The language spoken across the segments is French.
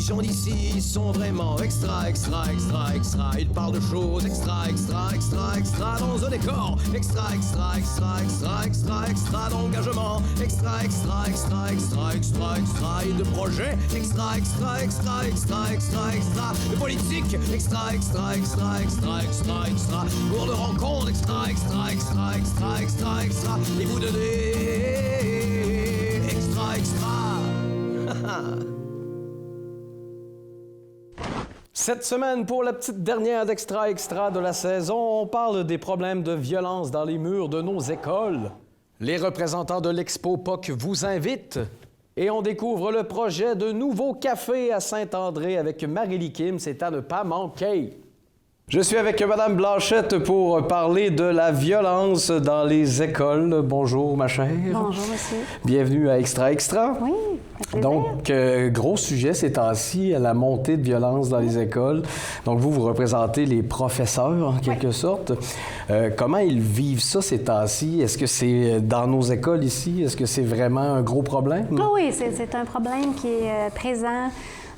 gens d'ici sont vraiment extra, extra, extra, extra. Ils parlent de choses extra, extra, extra, extra dans un décor. Extra, extra, extra, extra, extra, extra d'engagement. Extra, extra, extra, extra, extra, extra. Et de projets. Extra, extra, extra, extra, extra, extra. De politique. Extra, extra, extra, extra, extra, extra. Pour de rencontres. Extra, extra, extra, extra, extra, extra. Et vous donnez. Extra, extra. Cette semaine, pour la petite dernière d'Extra Extra de la saison, on parle des problèmes de violence dans les murs de nos écoles. Les représentants de l'Expo POC vous invitent et on découvre le projet de nouveau café à Saint-André avec Marie-Lie Kim. C'est à ne pas manquer. Je suis avec Mme Blanchette pour parler de la violence dans les écoles. Bonjour, ma chère. Bonjour, monsieur. Bienvenue à Extra Extra. Oui, avec plaisir. Donc, gros sujet ces temps-ci, la montée de violence dans les écoles. Donc, vous représentez les professeurs, en quelque sorte. Comment ils vivent ça ces temps-ci? Est-ce que c'est dans nos écoles ici? Est-ce que c'est vraiment un gros problème? Oui, c'est un problème qui est présent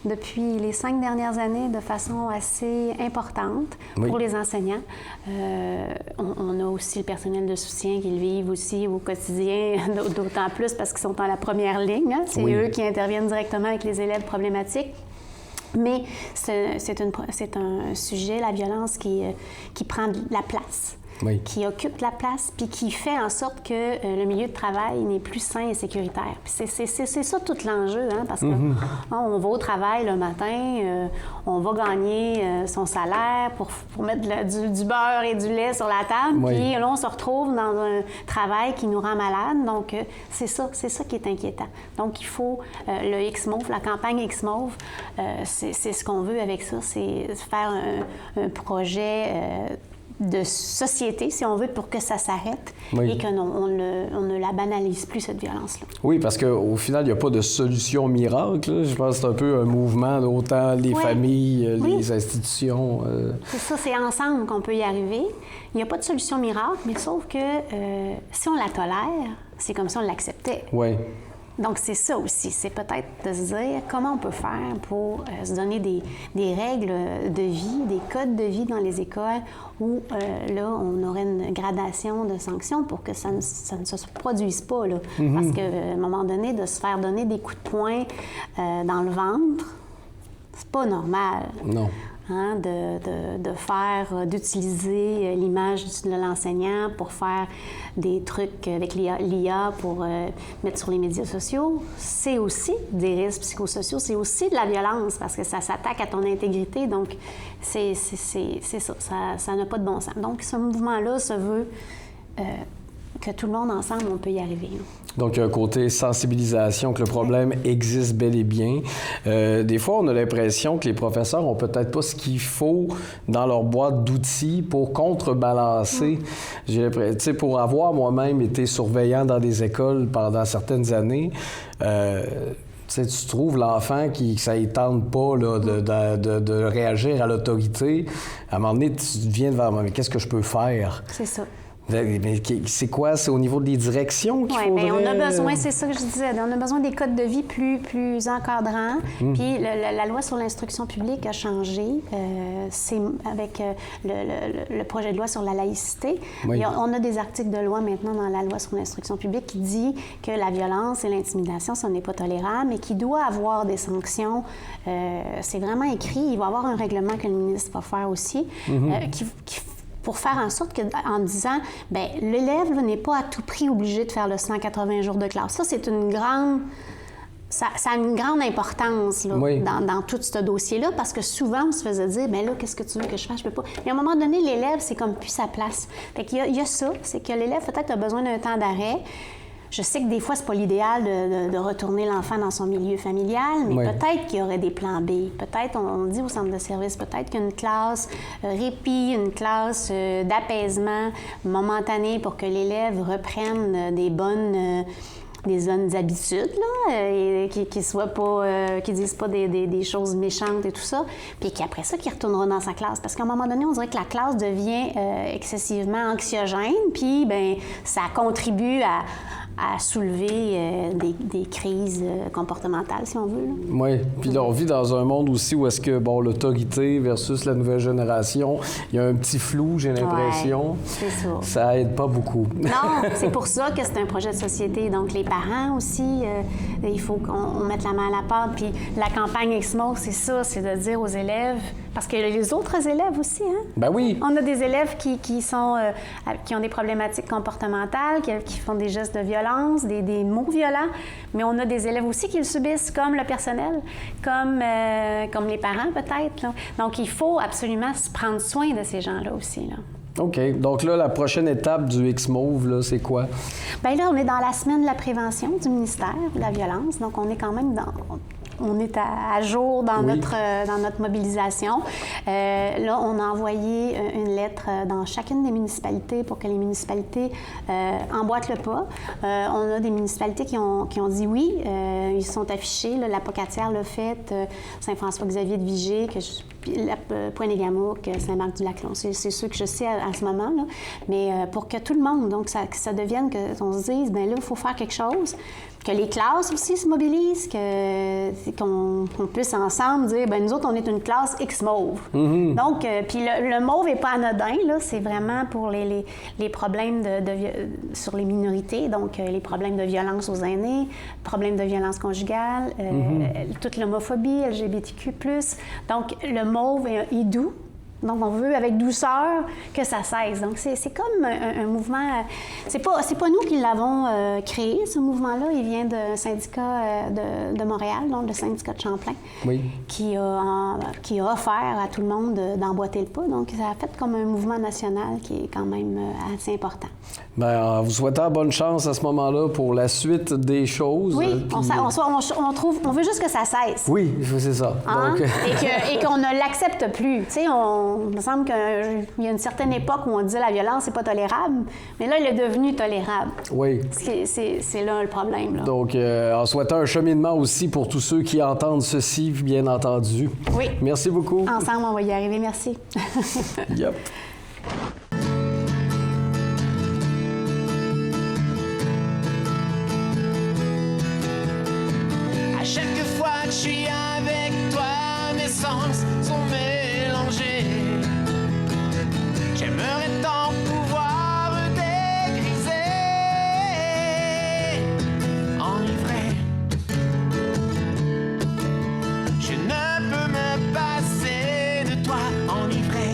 depuis les 5 dernières années de façon assez importante pour les enseignants. On a aussi le personnel de soutien qui le vivent aussi au quotidien, d'autant plus parce qu'ils sont dans la première ligne. Hein? C'est eux qui interviennent directement avec les élèves problématiques. Mais c'est un sujet, la violence, qui prend de la place. Qui occupe la place, puis qui fait en sorte que le milieu de travail n'est plus sain et sécuritaire. Puis c'est ça tout l'enjeu, hein, parce que on va au travail le matin, on va gagner son salaire pour mettre du beurre et du lait sur la table, puis là, on se retrouve dans un travail qui nous rend malade. Donc, c'est ça qui est inquiétant. Donc, il faut le X-Move, la campagne X-Move, c'est ce qu'on veut avec ça, c'est faire un projet de société, si on veut, pour que ça s'arrête et qu'on ne la banalise plus, cette violence-là. Oui, parce qu'au final, il n'y a pas de solution miracle. Là. Je pense que c'est un peu un mouvement, autant les familles, les institutions. C'est ça, c'est ensemble qu'on peut y arriver. Il n'y a pas de solution miracle, mais sauf que si on la tolère, c'est comme si on l'acceptait. Oui. Donc, c'est ça aussi. C'est peut-être de se dire comment on peut faire pour se donner des règles de vie, des codes de vie dans les écoles où, là, on aurait une gradation de sanctions pour que ça ne se produise pas, là. Parce qu'à un moment donné, de se faire donner des coups de poing dans le ventre, c'est pas normal. Non. Hein, d'utiliser l'image de l'enseignant pour faire des trucs avec l'IA pour mettre sur les médias sociaux, c'est aussi des risques psychosociaux, c'est aussi de la violence parce que ça s'attaque à ton intégrité. Donc, c'est ça, ça n'a pas de bon sens. Donc, ce mouvement-là se veut que tout le monde ensemble, on peut y arriver. Donc, un côté sensibilisation, que le problème existe bel et bien. Des fois, on a l'impression que les professeurs n'ont peut-être pas ce qu'il faut dans leur boîte d'outils pour contrebalancer. J'ai l'impression, tu sais, pour avoir moi-même été surveillant dans des écoles pendant certaines années, tu sais, tu trouves l'enfant qui ça ne tente pas là, de réagir à l'autorité. À un moment donné, tu viens devant moi, mais qu'est-ce que je peux faire? C'est ça. Mais c'est quoi? C'est au niveau des directions qu'il faudrait... Oui, bien, on a besoin, c'est ça que je disais, on a besoin des codes de vie plus encadrants. Puis la loi sur l'instruction publique a changé. C'est avec le projet de loi sur la laïcité. On a des articles de loi maintenant dans la loi sur l'instruction publique qui dit que la violence et l'intimidation, ça n'est pas tolérable, mais qu'il doit avoir des sanctions. C'est vraiment écrit. Il va y avoir un règlement que le ministre va faire aussi, pour faire en sorte qu'en disant, bien, l'élève n'est pas à tout prix obligé de faire le 180 jours de classe. Ça, c'est une grande... Ça a une grande importance là, dans tout ce dossier-là, parce que souvent, on se faisait dire, bien là, qu'est-ce que tu veux que je fasse? Je peux pas. Mais à un moment donné, l'élève, c'est comme plus sa place. Fait qu'il y a ça, c'est que l'élève, peut-être, a besoin d'un temps d'arrêt. Je sais que des fois, c'est pas l'idéal de retourner l'enfant dans son milieu familial, mais peut-être qu'il y aurait des plans B. Peut-être, on dit au centre de service, peut-être qu'une classe répit, une classe d'apaisement momentané pour que l'élève reprenne des bonnes habitudes, là, et qui soient pas, qui disent pas des choses méchantes et tout ça, puis qu'après ça, qu'il retournera dans sa classe. Parce qu'à un moment donné, on dirait que la classe devient excessivement anxiogène, puis, bien, ça contribue à à soulever des crises comportementales, si on veut. Oui, puis là, on vit dans un monde aussi où est-ce que, bon, l'autorité versus la nouvelle génération, il y a un petit flou, j'ai l'impression. Ouais, c'est ça. Ça aide pas beaucoup. Non, c'est pour ça que c'est un projet de société. Donc, les parents aussi, il faut qu'on mette la main à la pâte. Puis la campagne Exmo, c'est ça, c'est de dire aux élèves, parce que les autres élèves aussi, hein? Ben oui. On a des élèves qui ont des problématiques comportementales, qui font des gestes de violence, des mots violents, mais on a des élèves aussi qui le subissent, comme le personnel, comme les parents peut-être, là. Donc, il faut absolument se prendre soin de ces gens-là aussi, là. OK. Donc là, la prochaine étape du X-Move, là, c'est quoi? Bien là, on est dans la semaine de la prévention du ministère de la violence, donc on est quand même on est à jour dans, oui. dans notre mobilisation. Là, on a envoyé une lettre dans chacune des municipalités pour que les municipalités emboîtent le pas. On a des municipalités qui ont dit oui. Ils sont affichés. Là, la Pocatière l'a fait, Saint-François-Xavier de Vigée, Pointe-des-Gamouques, Saint-Marc-du-Lac. C'est ceux que je sais à ce moment. Là. Mais pour que tout le monde, donc que ça devienne, qu'on se dise, bien là, il faut faire quelque chose. Que les classes aussi se mobilisent, qu'on puisse ensemble dire, bien, nous autres, on est une classe X-Mauve. Mm-hmm. Donc, puis le mauve n'est pas anodin, là, c'est vraiment pour les problèmes sur les minorités, donc les problèmes de violence aux aînés, problèmes de violence conjugale, toute l'homophobie, LGBTQ+. Donc, le mauve est doux. Donc, on veut, avec douceur, que ça cesse. Donc, c'est comme un mouvement... C'est pas nous qui l'avons créé, ce mouvement-là. Il vient d'un syndicat de Montréal, donc le syndicat de Champlain, oui. qui a offert à tout le monde d'emboîter le pas. Donc, ça a fait comme un mouvement national qui est quand même assez important. Bien, en vous souhaitant bonne chance à ce moment-là pour la suite des choses. Oui, puis... on veut juste que ça cesse. Oui, c'est ça. Hein? Donc... et qu'on ne l'accepte plus. Tu sais, il me semble qu'il y a une certaine époque où on disait la violence, c'est pas tolérable, mais là, il est devenu tolérable. Oui. C'est là le problème. Là. Donc, en souhaitant un cheminement aussi pour tous ceux qui entendent ceci, bien entendu. Oui. Merci beaucoup. Ensemble, on va y arriver. Merci. Yep. À chaque fois que je suis avec toi, mes sens sont mélangés. J'aimerais tant pouvoir me dégriser, enivré. Je ne peux me passer de toi, enivré.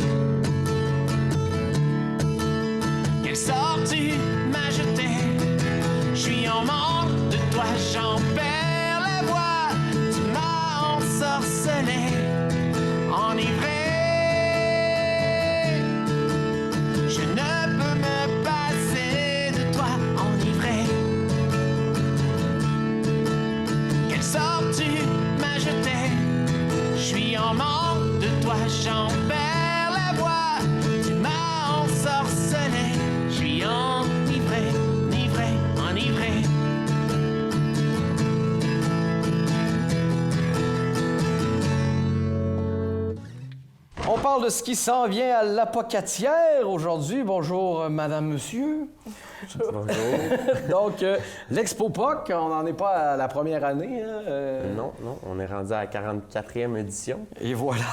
Quelle sort tu m'as jeté? Je suis en manque de toi, j'en perds la voix. Tu m'as ensorcelé, enivré. Je ne peux me passer de toi, enivré. Quelle sort tu m'as jeté? Je suis en manque de toi, j'en perds la voix. Tu m'as ensorcelé, je suis enivré, enivré, enivré. On parle de ce qui s'en vient à la Pocatière aujourd'hui. Bonjour, madame, monsieur. Bonjour. Donc, l'Expo POC, on n'en est pas à la première année. Hein? Non, on est rendu à la 44e édition. Et voilà.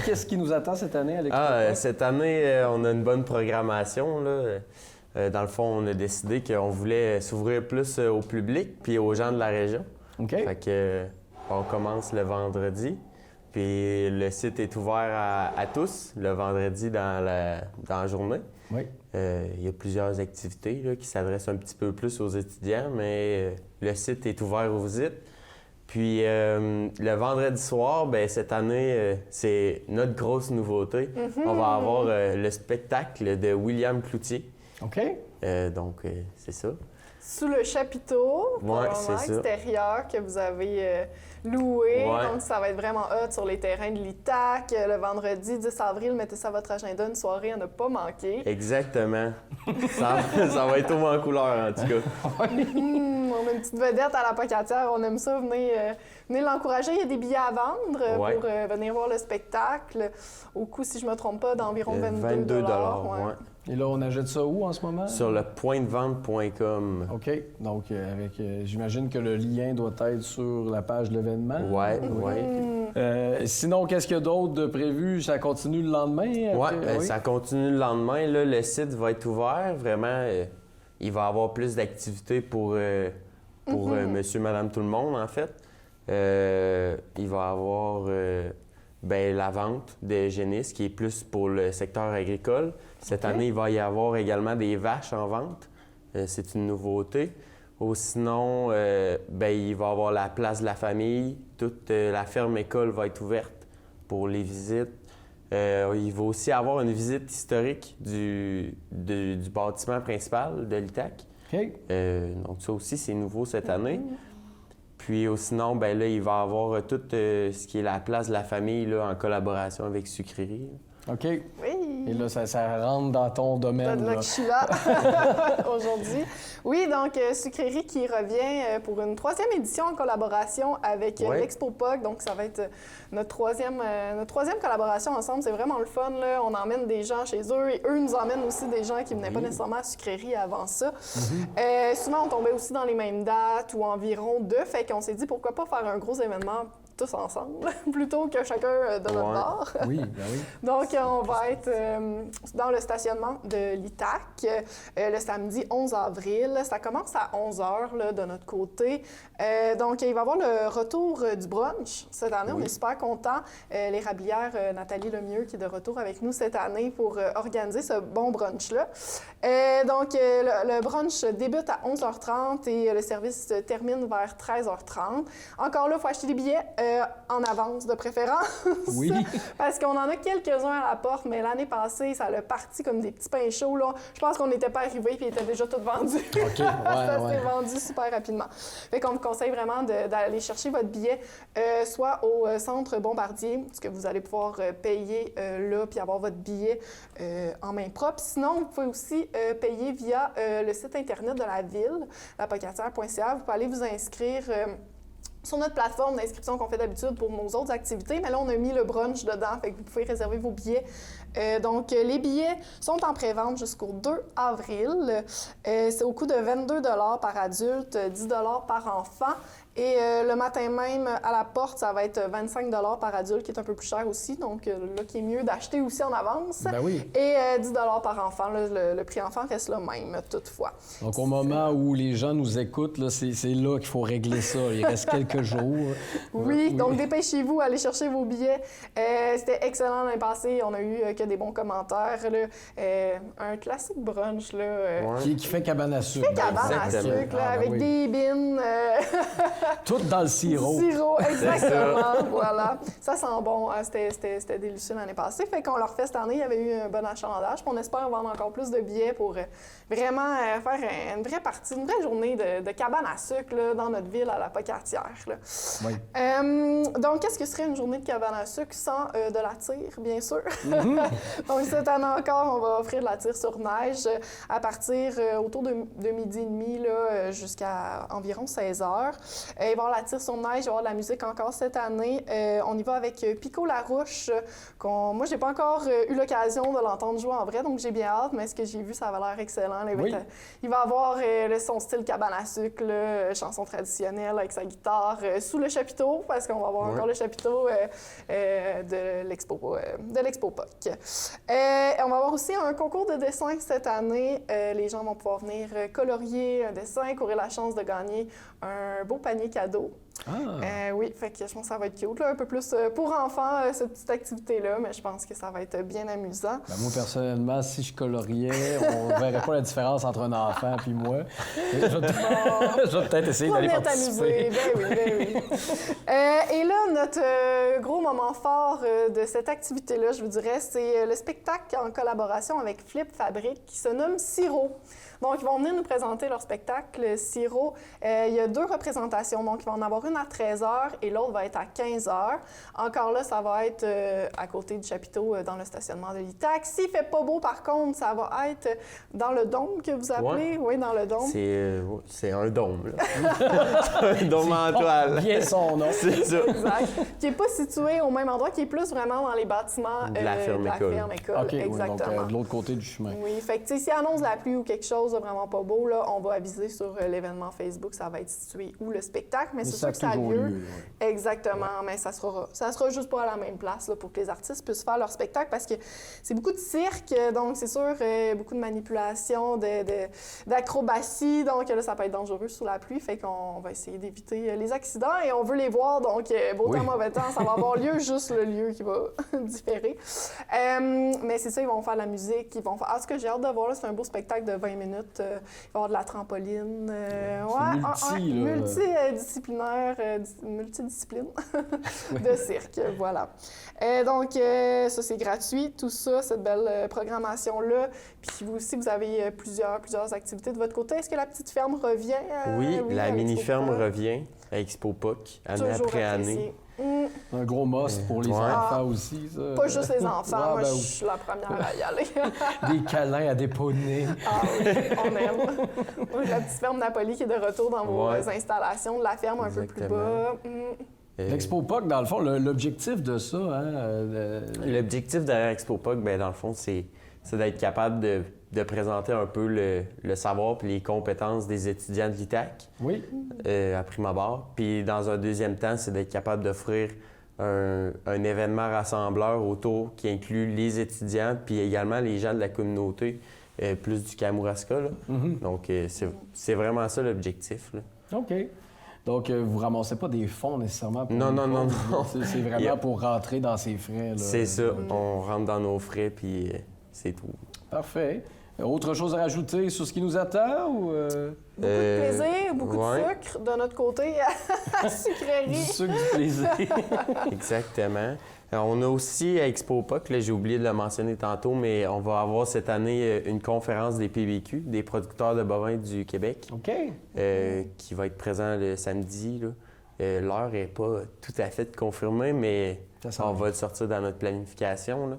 Qu'est-ce qui nous attend cette année à l'Expo POC? Cette année, on a une bonne programmation, là. Dans le fond, on a décidé qu'on voulait s'ouvrir plus au public puis aux gens de la région. OK. Fait que, on commence le vendredi. Puis le site est ouvert à tous le vendredi dans la journée. Oui. Il y a plusieurs activités là, qui s'adressent un petit peu plus aux étudiants, mais le site est ouvert aux visites. Puis le vendredi soir, bien, cette année, c'est notre grosse nouveauté. On va avoir le spectacle de William Cloutier. OK. Donc, c'est ça. Sous le chapiteau, Ouais, c'est ça. extérieur que vous avez loué. Ouais. Donc, ça va être vraiment hot sur les terrains de l'ITAC. Le vendredi 10 avril, mettez ça à votre agenda, une soirée à ne pas manquer. Exactement. ça va être au moins en couleur, en tout cas. On a une petite vedette à la Pocatière, on aime ça. Venez l'encourager. Il y a des billets à vendre Ouais. pour venir voir le spectacle. Au coût, si je ne me trompe pas, d'environ 22 $22, ouais. ouais. Et là, on achète ça où en ce moment? Sur le pointdevente.com. OK. Donc, j'imagine que le lien doit être sur la page de l'événement. Ouais. Sinon, qu'est-ce qu'il y a d'autre de prévu? Ça continue le lendemain? Oui, ça continue le lendemain. Là, le site va être ouvert. Vraiment, il va y avoir plus d'activités pour monsieur, madame, tout le monde, en fait. Il va y avoir la vente de génisses, qui est plus pour le secteur agricole. Cette année, il va y avoir également des vaches en vente. C'est une nouveauté. Ou sinon, il va y avoir la place de la famille. Toute la ferme-école va être ouverte pour les visites. Il va aussi avoir une visite historique du bâtiment principal de l'ITAC. OK. Donc ça aussi, c'est nouveau cette année. Puis sinon, là, il va y avoir tout ce qui est la place de la famille là, en collaboration avec Sucrerie. OK. Oui. Et là, ça rentre dans ton domaine. Là que je suis là aujourd'hui. Oui, donc Sucrerie qui revient pour une 3e édition en collaboration avec l'Expo POC. Donc, ça va être notre troisième collaboration ensemble. C'est vraiment le fun, là. On emmène des gens chez eux et eux nous emmènent aussi des gens qui venaient pas nécessairement à Sucrerie avant ça. Souvent, on tombait aussi dans les mêmes dates ou environ deux. Fait qu'on s'est dit, pourquoi pas faire un gros événement tous ensemble, plutôt que chacun de notre bord. Oui, ben oui. Donc, on va être dans le stationnement de l'ITAC le samedi 11 avril. Ça commence à 11 h de notre côté. Donc, il va y avoir le retour du brunch cette année. On est super contents. L'érablière Nathalie Lemieux qui est de retour avec nous cette année pour organiser ce bon brunch-là. Donc, le brunch débute à 11h30 et le service termine vers 13h30. Encore là, il faut acheter des billets en avance de préférence. Oui. Parce qu'on en a quelques-uns à la porte, mais l'année passée, ça a parti comme des petits pains chauds, là. Je pense qu'on n'était pas arrivés puis ils étaient déjà tous vendus. OK, Ça s'est vendu super rapidement. Fait qu'on vous conseille vraiment d'aller chercher votre billet soit au Centre Bombardier, ce que vous allez pouvoir payer là puis avoir votre billet en main propre. Sinon, vous pouvez aussi payer via le site Internet de la ville, lapocatière.ca. Vous pouvez aller vous inscrire sur notre plateforme d'inscription qu'on fait d'habitude pour nos autres activités, mais là, on a mis le brunch dedans, fait que vous pouvez réserver vos billets. Donc, les billets sont en pré-vente jusqu'au 2 avril. C'est au coût de 22 $ par adulte, 10 $ par enfant. Et le matin même, à la porte, ça va être 25 $ par adulte, qui est un peu plus cher aussi. Donc, là, qui est mieux d'acheter aussi en avance. Ben oui. Et 10 $ par enfant. Là, le prix enfant reste le même, toutefois. Donc, au moment où les gens nous écoutent, là, c'est là qu'il faut régler ça. Il reste quelques jours. Oui, donc dépêchez-vous, allez chercher vos billets. C'était excellent l'année passée. On a eu que des bons commentaires. Là. Un classique brunch. Là, qui fait cabane à sucre. Cabane à sucre, là, avec des bines. Tout dans le sirop. Sirop, exactement. Voilà. Ça sent bon. C'était délicieux l'année passée. Fait qu'on leur fait cette année. Il y avait eu un bon achalandage. Puis on espère vendre encore plus de billets pour vraiment faire une vraie partie, une vraie journée de cabane à sucre là, dans notre ville à la Pocatière. Oui. Donc, qu'est-ce que serait une journée de cabane à sucre sans de la tire, bien sûr? Donc, cette année encore, on va offrir de la tire sur neige à partir autour de midi et demi jusqu'à environ 16 h. Il va y avoir la tire sur neige, il va y avoir de la musique encore cette année. On y va avec Pico Larouche. Moi, j'ai pas encore eu l'occasion de l'entendre jouer en vrai, donc j'ai bien hâte, mais ce que j'ai vu, ça avait l'air excellent. Là, il va avoir son style cabane à sucre, chanson traditionnelle avec sa guitare, sous le chapiteau, parce qu'on va avoir encore le chapiteau de l'Expo POC. On va avoir aussi un concours de dessin cette année. Les gens vont pouvoir venir colorier un dessin, courir la chance de gagner un beau panier cadeau. Oui, fait que je pense que ça va être cute, là, un peu plus pour enfants, cette petite activité-là, mais je pense que ça va être bien amusant. Ben, moi, personnellement, si je coloriais, on verrait pas la différence entre un enfant et moi. Je vais peut-être essayer d'aller participer. Ben oui. Et là, notre gros moment fort de cette activité-là, je vous dirais, c'est le spectacle en collaboration avec Flip Fabrique qui se nomme Sirop. Donc, ils vont venir nous présenter leur spectacle Siro. Il y a 2 représentations. Donc, il va en avoir une à 13h et l'autre va être à 15h. Encore là, ça va être à côté du chapiteau dans le stationnement de l'ITAC. S'il ne fait pas beau, par contre, ça va être dans le dôme que vous appelez. Oui, dans le dôme. C'est un dôme, là. Un dôme en toile. Bien son nom. C'est ça. Exact. Qui n'est pas situé au même endroit, qui est plus vraiment dans les bâtiments de la ferme école. OK, exactement. Oui, donc de l'autre côté du chemin. Oui, fait que s'il annonce la pluie ou quelque chose de vraiment pas beau, là, on va aviser sur l'événement Facebook, ça va être situé où le spectacle, mais c'est sûr que ça a lieu. Exactement, mais ça sera juste pas à la même place là, pour que les artistes puissent faire leur spectacle parce que c'est beaucoup de cirque, donc c'est sûr beaucoup de manipulation, d'acrobatie, donc là ça peut être dangereux sous la pluie, fait qu'on va essayer d'éviter les accidents et on veut les voir, donc beau temps, mauvais temps, ça va avoir lieu, juste le lieu qui va différer. Mais c'est ça, ils vont faire de la musique, ils vont faire... Ah, ce que j'ai hâte de voir, là, c'est un beau spectacle de 20 minutes, il va y avoir de la trampoline, multidiscipline de cirque, voilà. Donc, ça, c'est gratuit, tout ça, cette belle programmation-là. Puis vous aussi, vous avez plusieurs activités de votre côté. Est-ce que la petite ferme revient? Oui, la mini-ferme revient à Expo POC, année après année. Un gros must pour les enfants aussi, ça. Pas juste les enfants, moi, je suis la première à y aller. Des câlins à des poneys. Ah oui, on aime. La petite ferme Napoli qui est de retour dans vos installations de la ferme un peu plus bas. L'Expo POC, dans le fond, l'objectif de ça, L'objectif derrière Expo POC, bien, dans le fond, c'est d'être capable de présenter un peu le savoir et les compétences des étudiants de l'ITAC à prime abord. Puis dans un deuxième temps, c'est d'être capable d'offrir un événement rassembleur autour qui inclut les étudiants puis également les gens de la communauté, plus du Kamouraska. Là. Donc, c'est vraiment ça l'objectif. Là. OK. Donc, vous ne ramassez pas des fonds nécessairement pour... Non. C'est vraiment pour rentrer dans ces frais. C'est ça. On rentre dans nos frais, puis c'est tout. Parfait. Autre chose à rajouter sur ce qui nous attend? Ou Beaucoup de plaisir, beaucoup de sucre de notre côté à sucrerie. Du sucre, du plaisir. Exactement. On a aussi à Expo POC, j'ai oublié de le mentionner tantôt, mais on va avoir cette année une conférence des PBQ, des producteurs de bovins du Québec, qui va être présent le samedi. L'heure n'est pas tout à fait confirmée, mais on va le sortir dans notre planification. Là.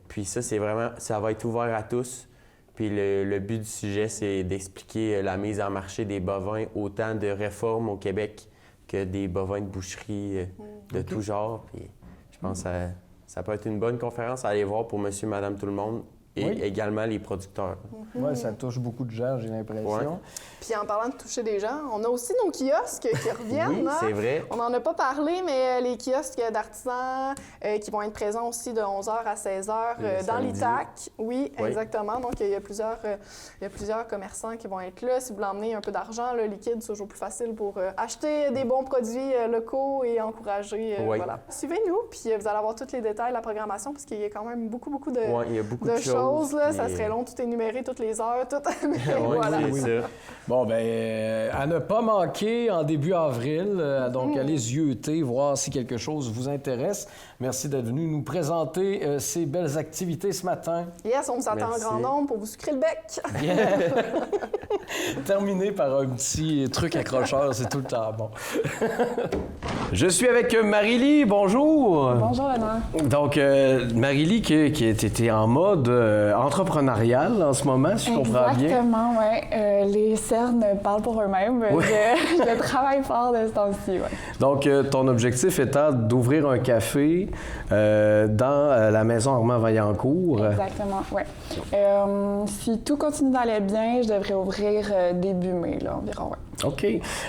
Puis ça, ça va être ouvert à tous. Puis le but du sujet, c'est d'expliquer la mise en marché des bovins, autant de réformes au Québec que des bovins de boucherie de tout genre. Puis je pense que ça peut être une bonne conférence à aller voir pour monsieur, madame, tout le monde. Et également les producteurs. Oui, ça touche beaucoup de gens, j'ai l'impression. Puis en parlant de toucher des gens, on a aussi nos kiosques qui reviennent. Oui, c'est vrai. On n'en a pas parlé, mais les kiosques d'artisans qui vont être présents aussi de 11h à 16h dans l'ITAC. Oui, exactement. Donc, il y a plusieurs commerçants qui vont être là. Si vous voulez emmener un peu d'argent liquide, c'est toujours plus facile pour acheter des bons produits locaux et encourager. Voilà. Suivez-nous, puis vous allez avoir tous les détails de la programmation, parce qu'il y a quand même beaucoup de, il y a beaucoup de choses. Là, ça serait long, tout énumérer, toutes les heures, tout. Mais voilà. C'est ça. Bon, bien, à ne pas manquer en début avril, donc allez zioter, voir si quelque chose vous intéresse. Merci d'être venu nous présenter ces belles activités ce matin. Yes, on vous attend en grand nombre pour vous sucrer le bec. Yeah. Terminé par un petit truc accrocheur, c'est tout le temps bon. Je suis avec Marie-Lie, bonjour. Bonjour, Anna. Donc, Marie-Lie qui était en mode entrepreneurial en ce moment, si je comprends bien. Exactement, oui. Les cernes parlent pour eux-mêmes. Oui. Je travaille fort de ce temps-ci, oui. Donc, ton objectif étant d'ouvrir un café dans la maison Armand-Vaillancourt. Exactement, oui. Si tout continue d'aller bien, je devrais ouvrir début mai, là, environ, oui. OK.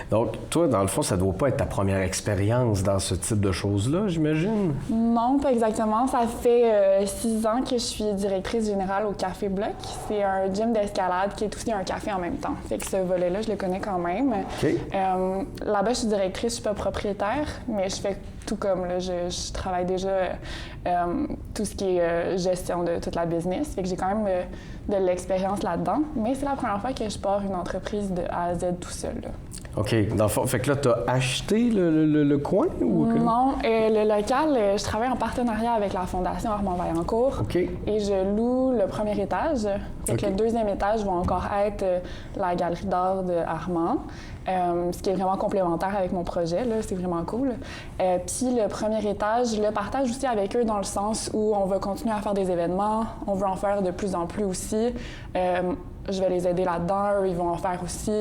Donc, toi, dans le fond, ça ne doit pas être ta première expérience dans ce type de choses-là, j'imagine? Non, pas exactement. Ça fait 6 ans que je suis directrice générale au Café Bloc. C'est un gym d'escalade qui est aussi un café en même temps. Fait que ce volet-là, je le connais quand même. OK. Là-bas, je suis directrice, je suis pas propriétaire, mais je fais tout comme, là. Je travaille déjà tout ce qui est gestion de toute la business. Fait que j'ai quand même de l'expérience là-dedans. Mais c'est la première fois que je pars une entreprise de A à Z tout seul. là. OK. Dans le fond, fait que là, tu as acheté le coin? Ou que... Non, le local, je travaille en partenariat avec la Fondation Armand Vaillancourt. OK. Et je loue le premier étage. Fait que OK. le deuxième étage va encore être la galerie d'art de Armand. Ce qui est vraiment complémentaire avec mon projet, là, c'est vraiment cool. Puis le premier étage, je le partage aussi avec eux dans le sens où on va continuer à faire des événements, on veut en faire de plus en plus aussi. Je vais les aider là-dedans, eux, ils vont en faire aussi.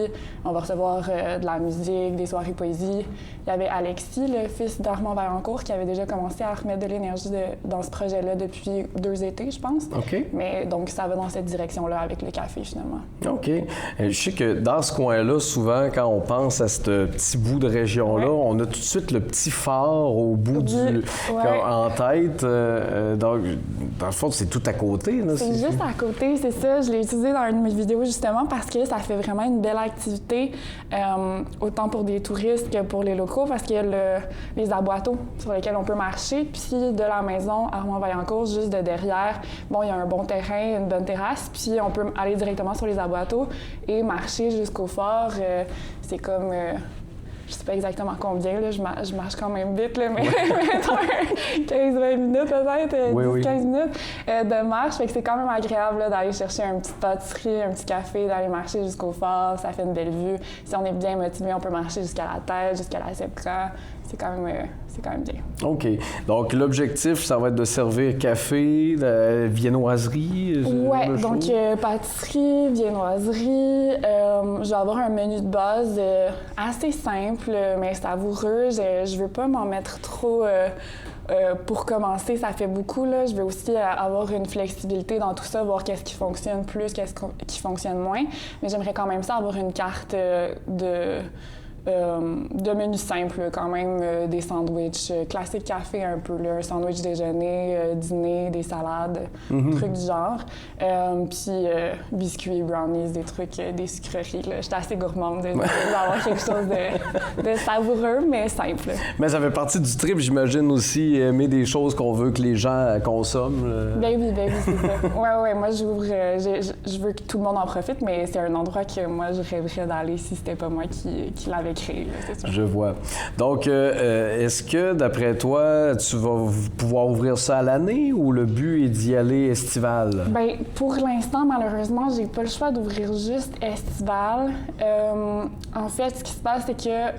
On va recevoir de la musique, des soirées poésie. Il y avait Alexis, le fils d'Armand Vaillancourt, qui avait déjà commencé à remettre de l'énergie dans ce projet-là depuis 2 étés, je pense. OK. Mais donc, ça va dans cette direction-là avec le café, finalement. OK. Je sais que dans ce coin-là, souvent, quand on pense à ce petit bout de région-là, on a tout de suite le petit phare au bout en tête. Donc, dans le fond, c'est tout à côté. Là, c'est juste à côté, c'est ça. Je l'ai utilisé dans une de mes vidéos, justement, parce que ça fait vraiment une belle activité, autant pour des touristes que pour les locaux, parce qu'il y a les aboiteaux sur lesquels on peut marcher. Puis de la maison Armand Vaillancourt, juste de derrière, bon, il y a un bon terrain, une bonne terrasse, puis on peut aller directement sur les aboiteaux et marcher jusqu'au fort. C'est comme... je sais pas exactement combien, là, je marche quand même vite, là, mais mettons 15-20 minutes peut-être, 10-15 minutes de marche. Fait que c'est quand même agréable là, d'aller chercher une petite pâtisserie, un petit café, d'aller marcher jusqu'au phare, ça fait une belle vue. Si on est bien motivé, on peut marcher jusqu'à la tête, jusqu'à la Septra. C'est quand même bien. OK. Donc, l'objectif, ça va être de servir café, viennoiserie? Oui, donc pâtisserie, viennoiserie. Je vais avoir un menu de base assez simple, mais savoureux. Je veux pas m'en mettre trop... pour commencer, ça fait beaucoup. Là. Je veux aussi avoir une flexibilité dans tout ça, voir qu'est-ce qui fonctionne plus, qu'est-ce qui fonctionne moins. Mais j'aimerais quand même ça avoir une carte de menus simples, quand même, des sandwichs, classique café un peu, là, un sandwich déjeuner, dîner, des salades, trucs du genre. Puis biscuits, brownies, des trucs, des sucreries. Là. J'étais assez gourmande d'avoir quelque chose de savoureux, mais simple. Mais ça fait partie du trip, j'imagine aussi, aimer des choses qu'on veut que les gens consomment. Ben oui, c'est ça. Ouais, moi j'ouvre, je veux que tout le monde en profite, mais c'est un endroit que moi je rêverais d'aller si c'était pas moi qui l'avais créé, là, c'est ça. Je vois. Donc, est-ce que, d'après toi, tu vas pouvoir ouvrir ça à l'année ou le but est d'y aller estival? Bien, pour l'instant, malheureusement, j'ai pas le choix d'ouvrir juste estival. En fait, ce qui se passe, c'est que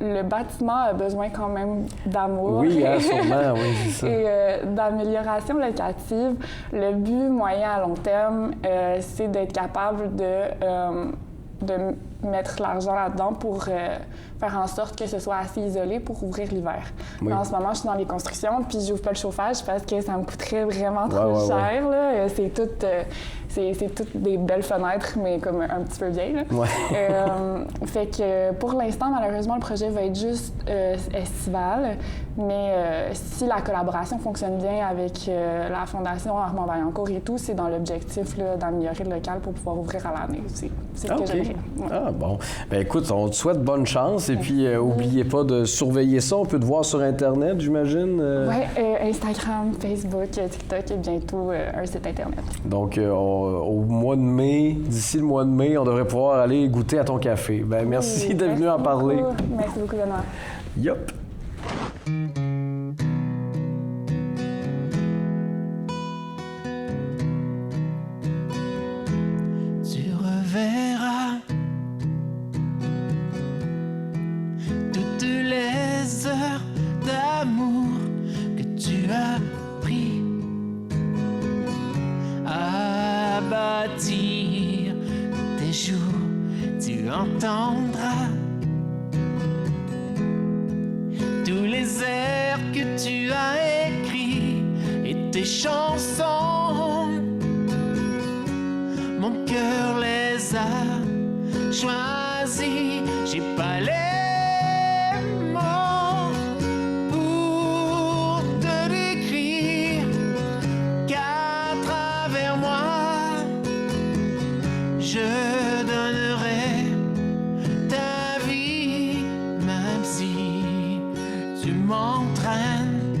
le bâtiment a besoin quand même d'amour. Oui, sûrement, oui, c'est ça. Et d'amélioration locative. Le but moyen à long terme, c'est d'être capable de mettre l'argent là-dedans pour faire en sorte que ce soit assez isolé pour ouvrir l'hiver. Oui. En ce moment, je suis dans les constructions, puis j'ouvre pas le chauffage parce que ça me coûterait vraiment trop cher. Là. C'est toutes des belles fenêtres, mais comme un petit peu vieilles. Là. Ouais. Fait que pour l'instant, malheureusement, le projet va être juste estival. Mais si la collaboration fonctionne bien avec la Fondation Armand Vaillancourt et tout, c'est dans l'objectif là, d'améliorer le local pour pouvoir ouvrir à l'année aussi. C'est ce que j'aimerais. Ouais. Ah bon. Bien écoute, on te souhaite bonne chance et puis oubliez pas de surveiller ça. On peut te voir sur Internet, j'imagine? Oui, Instagram, Facebook, TikTok et bientôt un site Internet. Donc au mois de mai, d'ici le mois de mai, on devrait pouvoir aller goûter à ton café. Bien, merci d'être venu en parler. Merci beaucoup, Benoît. Yup. Tu reverras toutes les heures d'amour que tu as pris à bâtir tes jours. Tu entendras tous les airs que tu as écrits et tes chansons. Mon cœur les a choisis. J'ai pas les mots pour te décrire qu'à travers moi je donnerai ta vie, même si tu m'entraînes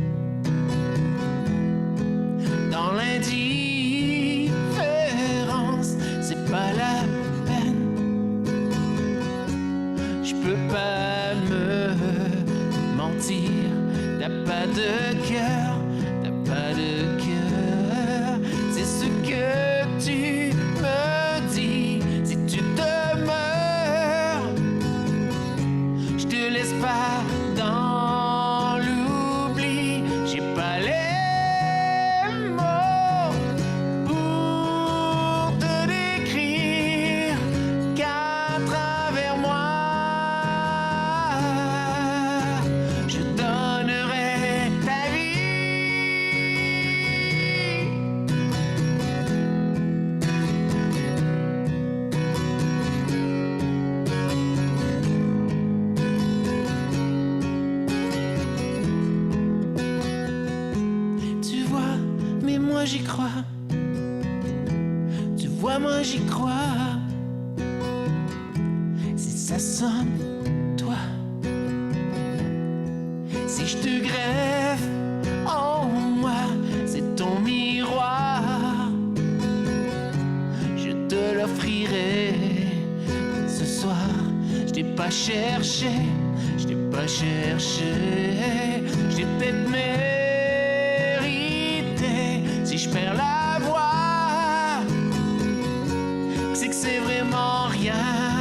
dans l'indifférence. C'est pas la peine peux pas me mentir. T'as pas de cœur, t'as pas de cœur. C'est ce que tu me dis. Si tu demeures, je te laisse pas dans l'oubli. J'ai pas les mots pour te décrire qu'à travers moi, je donnerai ta vie. Tu vois, mais moi j'y crois. Tu vois, moi j'y crois. Si ça sonne, toi. Si je te greffe en moi, c'est ton miroir. Je te l'offrirai ce soir. Je t'ai pas cherché, je t'ai pas cherché. J'ai peut-être mérité. Si je perds la voix, c'est que c'est vraiment rien.